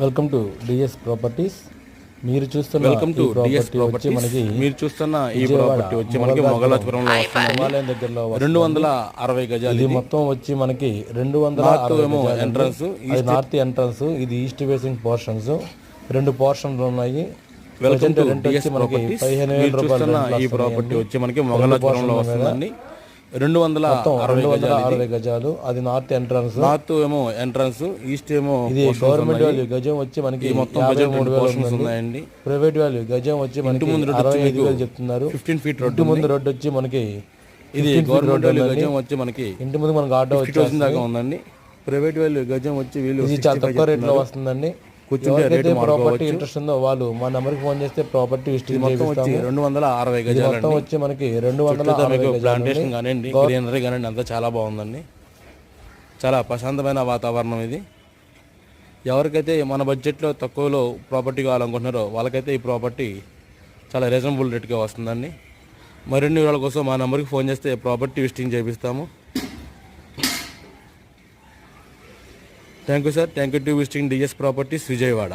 Welcome to DS properties. మీరు చూస్తున్న property వచ్చి మనకి మొగలాపురంలో హిమాలయం దగ్గరలో 260 గజాలు. ఇది మొత్తం వచ్చి మనకి 260 ఎంట్రన్స్, అది నార్త్ ఎంట్రన్స్, ఇది ఈస్ట్ ఫేసింగ్ పోర్షన్స్. 2 పోర్షన్లు ఉన్నాయి. వెల్కమ్ టు రెంట్ డిఎస్ వచ్చి మనకి ప్రాపర్టీస్. 15,000 రూపాయలు ఈ ప్రాపర్టీ వచ్చి మనకి మొగలాపురంలో వస్తుందండి. 260 గజాలు. అది నార్త్ ఎంట్రన్స్. నార్త్ ఏమో ఎంట్రన్స్, ఈస్ట్ ఏమో ఇది గవర్నమెంట్ వాల్యూ గజం వచ్చి మనకి మొత్తం 53,000 ఉన్నాయండి. ప్రైవేట్ వాల్యూ గజం వచ్చి మనకి 65,000 చెప్తున్నారు. 15 ఫీట్ ఇంటి ముందు రోడ్ వచ్చి మనకి ఇది గవర్నమెంట్ వాల్యూ గజం వచ్చి మనకి ఇంటి ముందు మనకి ఆటో వచ్చి దాకా ఉందండి. ప్రైవేట్ వాల్యూ గజం వచ్చి వీళ్ళు ఇది చాలా తక్కువ రేట్ లో వస్తుందండి. ఎవరికైతే ప్రాపర్టీ ఇంట్రెస్ట్ ఉందో వాళ్ళు మా నెంబర్కి ఫోన్ చేస్తే ప్రాపర్టీ విజిటింగ్ చేపిస్తాము. 260 గజాలు మొత్తం వచ్చి మనకి 260 ప్లాంటేషన్ కానివ్వండి, గ్రీనరీ కానివ్వండి, అంతా చాలా బాగుందండి. చాలా ప్రశాంతమైన వాతావరణం ఇది. ఎవరికైతే మన బడ్జెట్లో తక్కువలో ప్రాపర్టీ కావాలనుకుంటున్నారో వాళ్ళకైతే ఈ ప్రాపర్టీ చాలా రీజనబుల్ రేట్గా వస్తుందండి. మరిన్ని వివరాల కోసం మా నెంబర్కి ఫోన్ చేస్తే ప్రాపర్టీ విజిటింగ్ చేపిస్తాము. Thank you sir. Thank you to visiting DS properties, Vijayawada.